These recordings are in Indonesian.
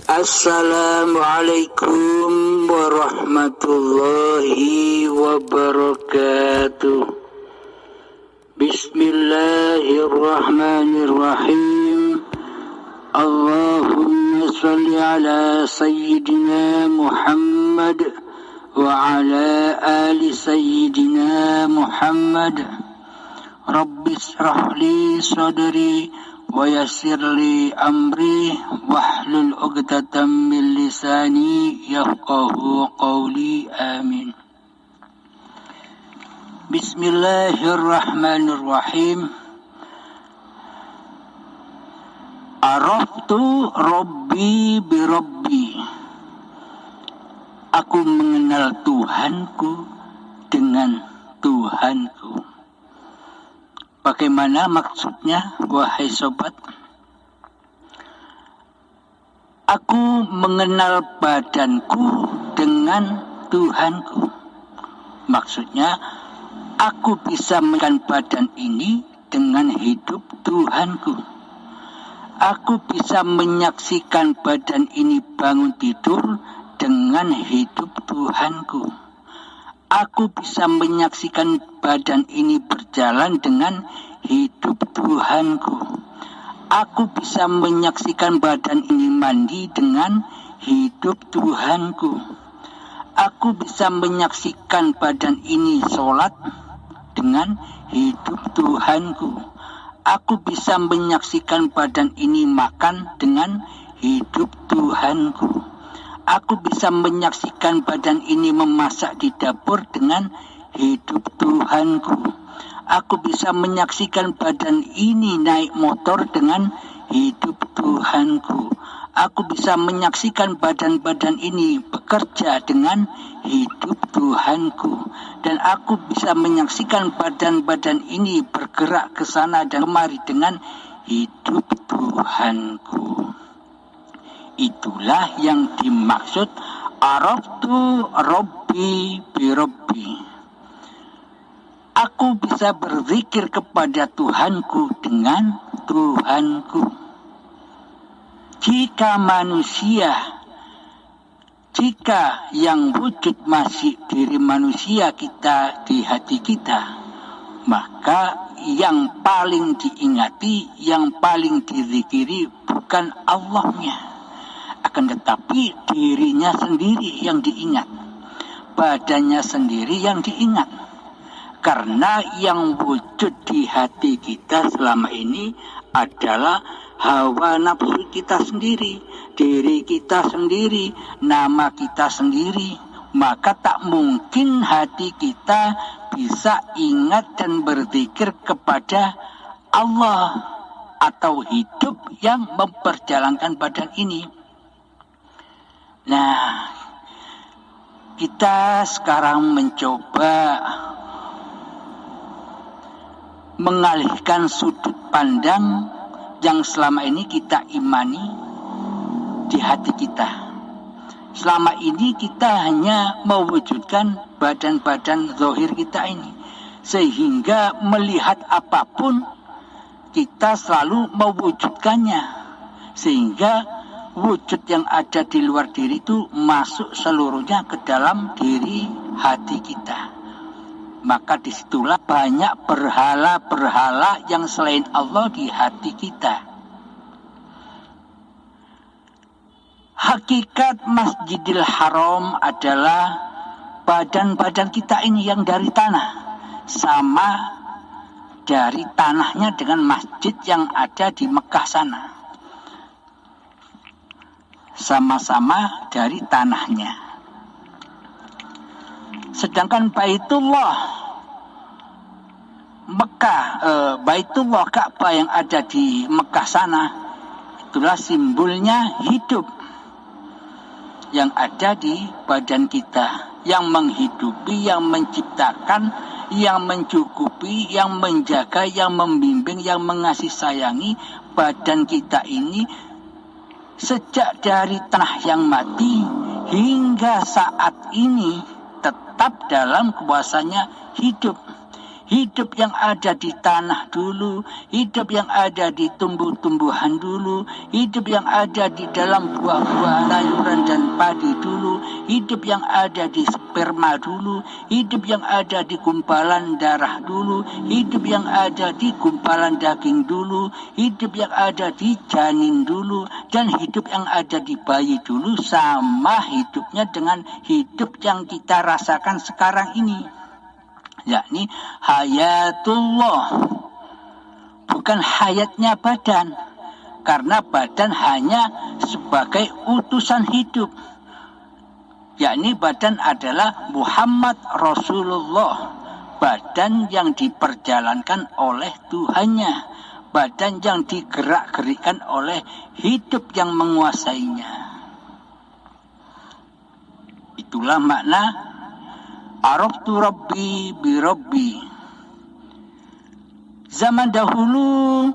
Assalamualaikum warahmatullahi wabarakatuh. Bismillahirrahmanirrahim. Allahumma salli ala sayyidina Muhammad wa ala ali sayyidina Muhammad. Rabbi israh li sadri wa yassir li amri wahlul 'uqdatam min lisani yafqahu qawli. Amin. Bismillahirrahmanirrahim. Araftu rabbi bi rabbi. Aku mengenal Tuhanku dengan Tuhanku. Bagaimana maksudnya, wahai sobat? Aku mengenal badanku dengan Tuhanku. Maksudnya, aku bisa mengenal badan ini dengan hidup Tuhanku. Aku bisa menyaksikan badan ini bangun tidur dengan hidup Tuhanku. Aku bisa menyaksikan badan ini berjalan dengan hidup Tuhanku. Aku bisa menyaksikan badan ini mandi dengan hidup Tuhanku. Aku bisa menyaksikan badan ini sholat dengan hidup Tuhanku. Aku bisa menyaksikan badan ini makan dengan hidup Tuhanku. Aku bisa menyaksikan badan ini memasak di dapur dengan hidup Tuhanku. Aku bisa menyaksikan badan ini naik motor dengan hidup Tuhanku. Aku bisa menyaksikan badan-badan ini bekerja dengan hidup Tuhanku. Dan aku bisa menyaksikan badan-badan ini bergerak ke sana dan kemari dengan hidup Tuhanku. Itulah yang dimaksud araftu rabbi bi rabbi. Aku bisa berzikir kepada Tuhanku dengan Tuhanku. Jika yang wujud masih diri manusia kita di hati kita, maka yang paling diingati, yang paling dizikiri bukan Allahnya, akan tetapi dirinya sendiri yang diingat, badannya sendiri yang diingat. Karena yang wujud di hati kita selama ini adalah hawa nafsu kita sendiri, diri kita sendiri, nama kita sendiri. Maka tak mungkin hati kita bisa ingat dan berzikir kepada Allah atau hidup yang memperjalankan badan ini. Nah, kita sekarang mencoba mengalihkan sudut pandang yang selama ini kita imani di hati kita. Selama ini kita hanya mewujudkan badan-badan zahir kita ini. Sehingga melihat apapun kita selalu mewujudkannya. Sehingga wujud yang ada di luar diri itu masuk seluruhnya ke dalam diri hati kita. Maka disitulah banyak berhala-berhala yang selain Allah di hati kita. Hakikat Masjidil Haram adalah badan-badan kita ini yang dari tanah. Sama dari tanahnya dengan masjid yang ada di Mekah sana. Sama-sama dari tanahnya. Sedangkan Baitullah Baitullah Ka'bah yang ada di Mekah sana, itulah simbolnya hidup yang ada di badan kita, yang menghidupi, yang menciptakan, yang mencukupi, yang menjaga, yang membimbing, yang mengasih sayangi badan kita ini sejak dari tanah yang mati hingga saat ini tetap dalam kuasanya hidup. hidup yang ada di tanah dulu, hidup yang ada di tumbuh-tumbuhan dulu, hidup yang ada di dalam buah-buah sayuran dan padi dulu, hidup yang ada di sperma dulu, hidup yang ada di gumpalan darah dulu, hidup yang ada di gumpalan daging dulu, hidup yang ada di janin dulu, dan hidup yang ada di bayi dulu, sama hidupnya dengan hidup yang kita rasakan sekarang ini, yakni hayatullah, bukan hayatnya badan, karena badan hanya sebagai utusan hidup, yakni badan adalah Muhammad Rasulullah, badan yang diperjalankan oleh Tuhannya, badan yang digerak-gerikan oleh hidup yang menguasainya. Itulah makna Araftu Rabbi bi Rabbi. Zaman dahulu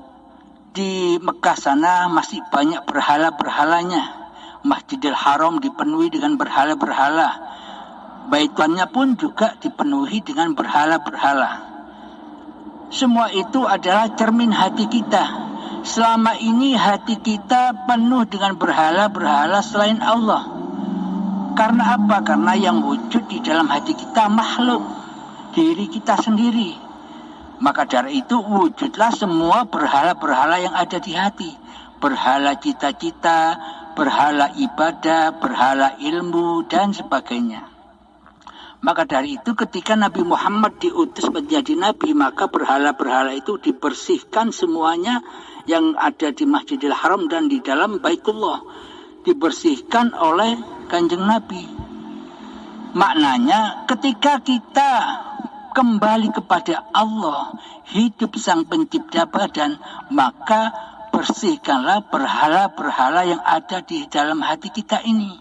di Mekah sana masih banyak berhala-berhalanya. Masjidil Haram dipenuhi dengan berhala-berhala. Baitannya pun juga dipenuhi dengan berhala-berhala. Semua itu adalah cermin hati kita. Selama ini hati kita penuh dengan berhala-berhala selain Allah. Karena apa? Karena yang wujud di dalam hati kita makhluk, diri kita sendiri. Maka dari itu wujudlah semua berhala-berhala yang ada di hati. Berhala cita-cita, berhala ibadah, berhala ilmu, dan sebagainya. Maka dari itu ketika Nabi Muhammad diutus menjadi Nabi, maka berhala-berhala itu dibersihkan semuanya yang ada di Masjidil Haram dan di dalam Baitullah. Dibersihkan oleh Kanjeng Nabi. Maknanya ketika kita kembali kepada Allah, hidup Sang Pencipta badan, maka bersihkanlah berhala-berhala yang ada di dalam hati kita ini.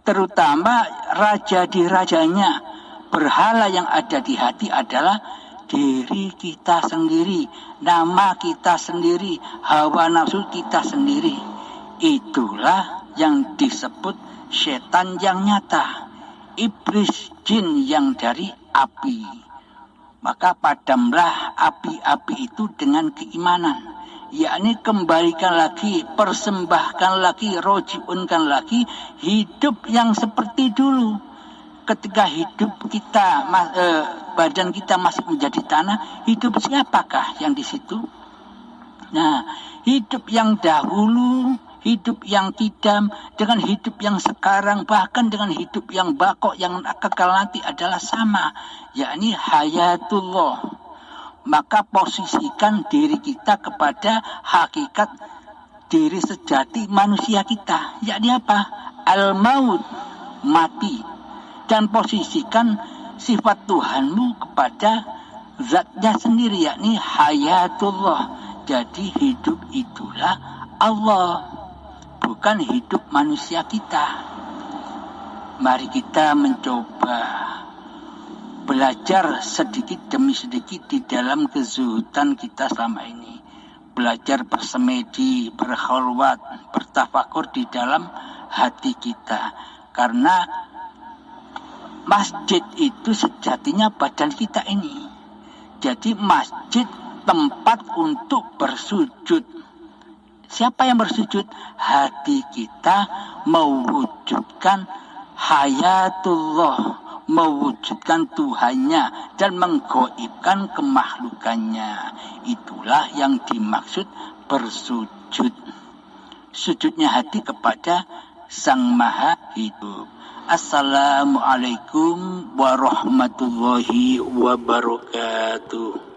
Terutama raja di rajanya, berhala yang ada di hati adalah diri kita sendiri, nama kita sendiri, hawa nafsu kita sendiri. Itulah yang disebut setan yang nyata, iblis jin yang dari api. Maka padamlah api-api itu dengan keimanan, yakni kembalikan lagi, persembahkan lagi, rojiunkan lagi hidup yang seperti dulu. Ketika hidup kita, badan kita masih menjadi tanah, hidup siapakah yang di situ? Nah, hidup yang dahulu, hidup yang kidam, dengan hidup yang sekarang, bahkan dengan hidup yang bakok, yang kekal nanti adalah sama, yakni hayatullah. Maka posisikan diri kita kepada hakikat diri sejati manusia kita, yakni apa? Al-maut, mati. Dan posisikan sifat Tuhanmu kepada zatnya sendiri, yakni hayatullah. Jadi hidup itulah Allah, bukan hidup manusia kita. Mari kita mencoba belajar sedikit demi sedikit di dalam kezuhudan kita selama ini. Belajar bersemedi, berkhalwat, bertafakur di dalam hati kita. Karena masjid itu sejatinya badan kita ini. Jadi masjid tempat untuk bersujud. Siapa yang bersujud? Hati kita mewujudkan hayatullah, mewujudkan Tuhannya dan menggoibkan kemakhlukannya. Itulah yang dimaksud bersujud. Sujudnya hati kepada Sang Maha Hidup. Assalamualaikum warahmatullahi wabarakatuh.